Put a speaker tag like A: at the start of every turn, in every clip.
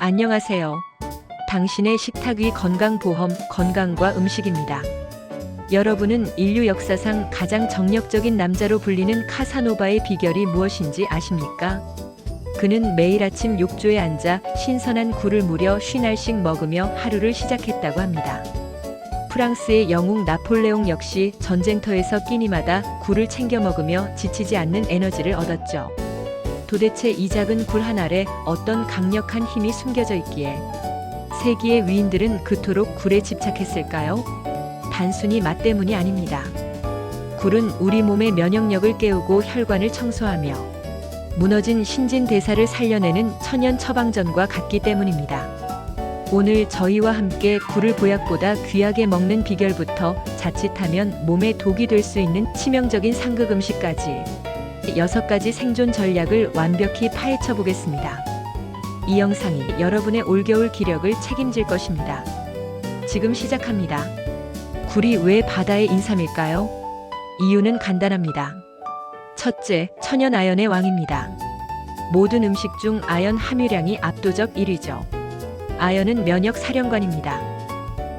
A: 안녕하세요. 당신의 식탁 위 건강보험, 건강과 음식입니다. 여러분은 인류 역사상 가장 정력적인 남자로 불리는 카사노바의 비결이 무엇인지 아십니까? 그는 매일 아침 욕조에 앉아 신선한 굴을 무려 50알씩 먹으며 하루를 시작했다고 합니다. 프랑스의 영웅 나폴레옹 역시 전쟁터에서 끼니마다 굴을 챙겨 먹으며 지치지 않는 에너지를 얻었죠. 도대체 이 작은 굴 한 알에 어떤 강력한 힘이 숨겨져 있기에 세기의 위인들은 그토록 굴에 집착했을까요? 단순히 맛 때문이 아닙니다. 굴은 우리 몸의 면역력을 깨우고 혈관을 청소하며 무너진 신진대사를 살려내는 천연 처방전과 같기 때문입니다. 오늘 저희와 함께 굴을 보약보다 귀하게 먹는 비결부터 자칫하면 몸에 독이 될 수 있는 치명적인 상극 음식까지 6가지 생존 전략을 완벽히 파헤쳐 보겠습니다. 이 영상이 여러분의 올겨울 기력을 책임질 것입니다. 지금 시작합니다. 굴이 왜 바다의 인삼일까요? 이유는 간단합니다. 첫째, 천연 아연의 왕입니다. 모든 음식 중 아연 함유량이 압도적 1위죠. 아연은 면역 사령관입니다.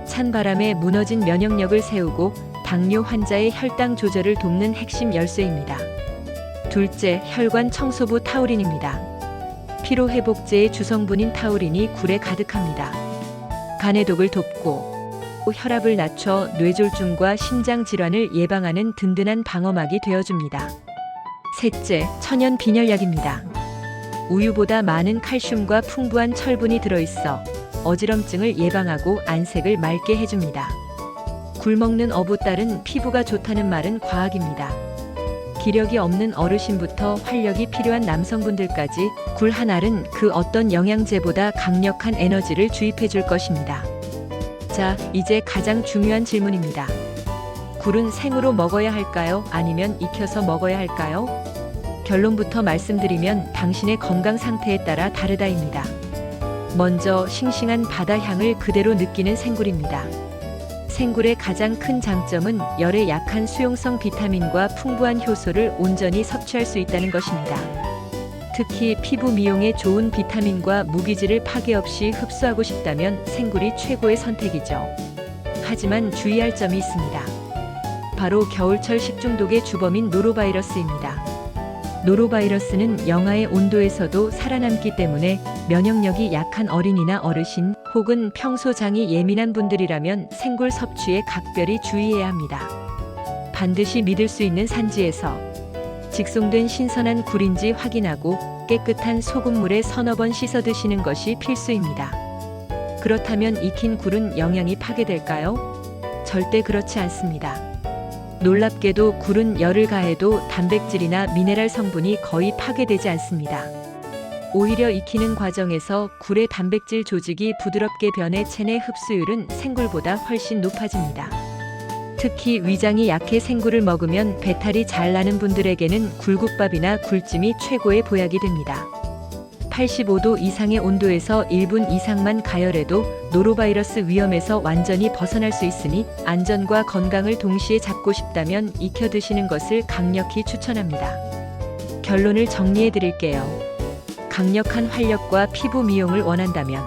A: 찬바람에 무너진 면역력을 세우고 당뇨 환자의 혈당 조절을 돕는 핵심 열쇠입니다. 둘째, 혈관 청소부 타우린입니다. 피로회복제의 주성분인 타우린이 굴에 가득합니다. 간의 독을 돕고 혈압을 낮춰 뇌졸중과 심장질환을 예방하는 든든한 방어막이 되어줍니다. 셋째, 천연 빈혈약입니다. 우유보다 많은 칼슘과 풍부한 철분이 들어있어 어지럼증을 예방하고 안색을 맑게 해줍니다. 굴 먹는 어부딸은 피부가 좋다는 말은 과학입니다. 기력이 없는 어르신부터 활력이 필요한 남성분들까지 굴 한 알은 그 어떤 영양제보다 강력한 에너지를 주입해 줄 것입니다. 자, 이제 가장 중요한 질문입니다. 굴은 생으로 먹어야 할까요? 아니면 익혀서 먹어야 할까요? 결론부터 말씀드리면 당신의 건강 상태에 따라 다르다입니다. 먼저 싱싱한 바다 향을 그대로 느끼는 생굴입니다. 생굴의 가장 큰 장점은 열에 약한 수용성 비타민과 풍부한 효소를 온전히 섭취할 수 있다는 것입니다. 특히 피부 미용에 좋은 비타민과 무기질을 파괴 없이 흡수하고 싶다면 생굴이 최고의 선택이죠. 하지만 주의할 점이 있습니다. 바로 겨울철 식중독의 주범인 노로바이러스입니다. 노로바이러스는 영하의 온도에서도 살아남기 때문에 면역력이 약한 어린이나 어르신 혹은 평소 장이 예민한 분들이라면 생굴 섭취에 각별히 주의해야 합니다. 반드시 믿을 수 있는 산지에서 직송된 신선한 굴인지 확인하고 깨끗한 소금물에 서너 번 씻어 드시는 것이 필수입니다. 그렇다면 익힌 굴은 영양이 파괴될까요? 절대 그렇지 않습니다. 놀랍게도 굴은 열을 가해도 단백질이나 미네랄 성분이 거의 파괴되지 않습니다. 오히려 익히는 과정에서 굴의 단백질 조직이 부드럽게 변해 체내 흡수율은 생굴보다 훨씬 높아집니다. 특히 위장이 약해 생굴을 먹으면 배탈이 잘 나는 분들에게는 굴국밥이나 굴찜이 최고의 보약이 됩니다. 85도 이상의 온도에서 1분 이상만 가열해도 노로바이러스 위험에서 완전히 벗어날 수 있으니 안전과 건강을 동시에 잡고 싶다면 익혀 드시는 것을 강력히 추천합니다. 결론을 정리해 드릴게요. 강력한 활력과 피부 미용을 원한다면,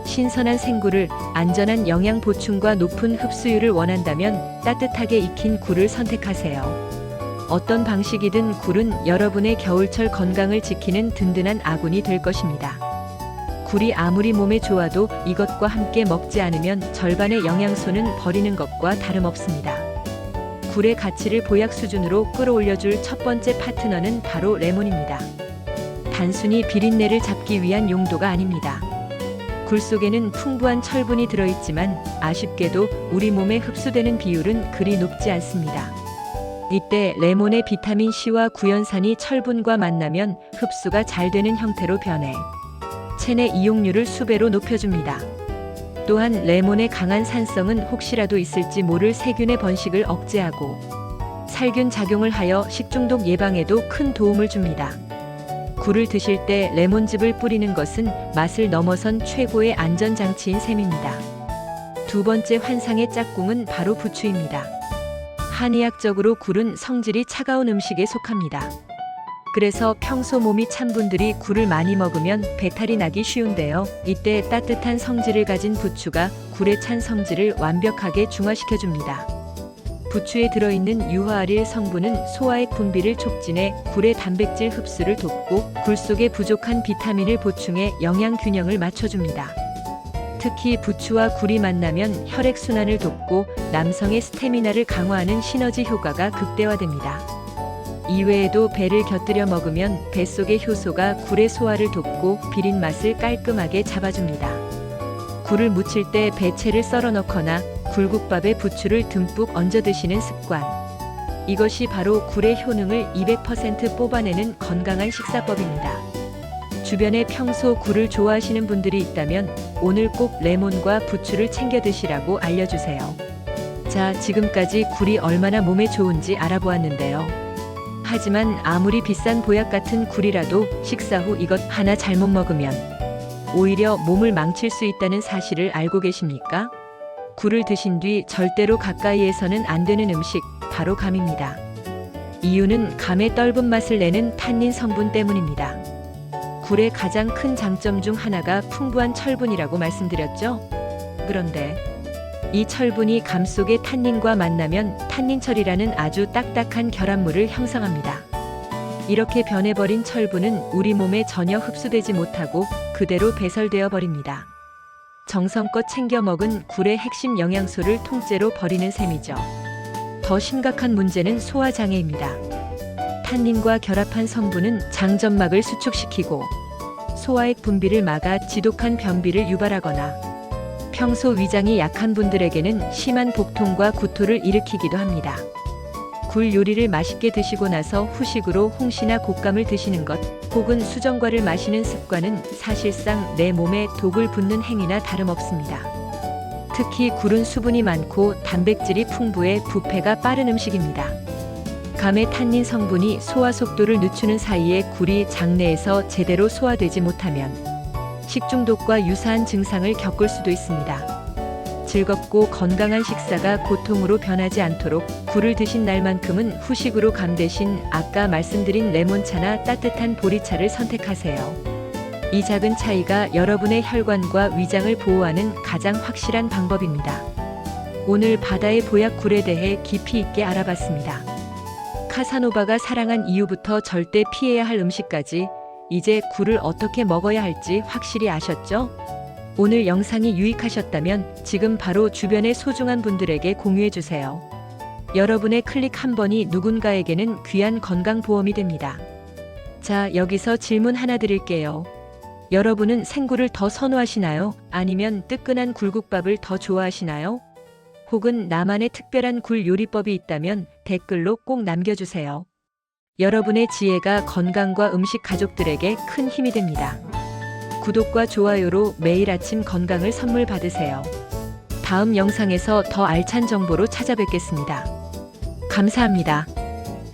A: 신선한 생굴을, 안전한 영양 보충과 높은 흡수율을 원한다면 따뜻하게 익힌 굴을 선택하세요. 어떤 방식이든 굴은 여러분의 겨울철 건강을 지키는 든든한 아군이 될 것입니다. 굴이 아무리 몸에 좋아도 이것과 함께 먹지 않으면 절반의 영양소는 버리는 것과 다름없습니다. 굴의 가치를 보약 수준으로 끌어올려줄 첫 번째 파트너는 바로 레몬입니다. 단순히 비린내를 잡기 위한 용도가 아닙니다. 굴 속에는 풍부한 철분이 들어있지만 아쉽게도 우리 몸에 흡수되는 비율은 그리 높지 않습니다. 이때 레몬의 비타민 C와 구연산이 철분과 만나면 흡수가 잘 되는 형태로 변해 체내 이용률을 수배로 높여줍니다. 또한 레몬의 강한 산성은 혹시라도 있을지 모를 세균의 번식을 억제하고 살균 작용을 하여 식중독 예방에도 큰 도움을 줍니다. 굴을 드실 때 레몬즙을 뿌리는 것은 맛을 넘어선 최고의 안전장치인 셈입니다. 두 번째 환상의 짝꿍은 바로 부추입니다. 한의학적으로 굴은 성질이 차가운 음식에 속합니다. 그래서 평소 몸이 찬 분들이 굴을 많이 먹으면 배탈이 나기 쉬운데요. 이때 따뜻한 성질을 가진 부추가 굴의 찬 성질을 완벽하게 중화시켜줍니다. 부추에 들어있는 유화아릴 성분은 소화액 분비를 촉진해 굴의 단백질 흡수를 돕고 굴 속에 부족한 비타민을 보충해 영양 균형을 맞춰줍니다. 특히 부추와 굴이 만나면 혈액순환을 돕고 남성의 스태미나를 강화하는 시너지 효과가 극대화됩니다. 이외에도 배를 곁들여 먹으면 뱃속의 효소가 굴의 소화를 돕고 비린 맛을 깔끔하게 잡아줍니다. 굴을 무칠 때 배채를 썰어 넣거나 굴국밥에 부추를 듬뿍 얹어 드시는 습관. 이것이 바로 굴의 효능을 200% 뽑아내는 건강한 식사법입니다. 주변에 평소 굴을 좋아하시는 분들이 있다면 오늘 꼭 레몬과 부추를 챙겨 드시라고 알려주세요. 자, 지금까지 굴이 얼마나 몸에 좋은지 알아보았는데요. 하지만 아무리 비싼 보약 같은 굴이라도 식사 후 이것 하나 잘못 먹으면 오히려 몸을 망칠 수 있다는 사실을 알고 계십니까? 굴을 드신 뒤 절대로 가까이에서는 안 되는 음식, 바로 감입니다. 이유는 감의 떫은 맛을 내는 탄닌 성분 때문입니다. 굴의 가장 큰 장점 중 하나가 풍부한 철분이라고 말씀드렸죠? 그런데 이 철분이 감 속의 탄닌과 만나면 탄닌철이라는 아주 딱딱한 결합물을 형성합니다. 이렇게 변해버린 철분은 우리 몸에 전혀 흡수되지 못하고 그대로 배설되어 버립니다. 정성껏 챙겨 먹은 굴의 핵심 영양소를 통째로 버리는 셈이죠. 더 심각한 문제는 소화장애입니다. 탄닌과 결합한 성분은 장점막을 수축시키고 소화액 분비를 막아 지독한 변비를 유발하거나 평소 위장이 약한 분들에게는 심한 복통과 구토를 일으키기도 합니다. 굴 요리를 맛있게 드시고 나서 후식으로 홍시나 곶감을 드시는 것 혹은 수정과를 마시는 습관은 사실상 내 몸에 독을 붓는 행위나 다름없습니다. 특히 굴은 수분이 많고 단백질이 풍부해 부패가 빠른 음식입니다. 감의 탄닌 성분이 소화 속도를 늦추는 사이에 굴이 장내에서 제대로 소화되지 못하면 식중독과 유사한 증상을 겪을 수도 있습니다. 즐겁고 건강한 식사가 고통으로 변하지 않도록 굴을 드신 날만큼은 후식으로 감 대신 아까 말씀드린 레몬차나 따뜻한 보리차를 선택하세요. 이 작은 차이가 여러분의 혈관과 위장을 보호하는 가장 확실한 방법입니다. 오늘 바다의 보약 굴에 대해 깊이 있게 알아봤습니다. 카사노바가 사랑한 이유부터 절대 피해야 할 음식까지 이제 굴을 어떻게 먹어야 할지 확실히 아셨죠? 오늘 영상이 유익하셨다면 지금 바로 주변의 소중한 분들에게 공유해주세요. 여러분의 클릭 한 번이 누군가에게는 귀한 건강보험이 됩니다. 자, 여기서 질문 하나 드릴게요. 여러분은 생굴을 더 선호하시나요? 아니면 뜨끈한 굴국밥을 더 좋아하시나요? 혹은 나만의 특별한 굴 요리법이 있다면 댓글로 꼭 남겨주세요. 여러분의 지혜가 건강과 음식 가족들에게 큰 힘이 됩니다. 구독과 좋아요로 매일 아침 건강을 선물 받으세요. 다음 영상에서 더 알찬 정보로 찾아뵙겠습니다. 감사합니다.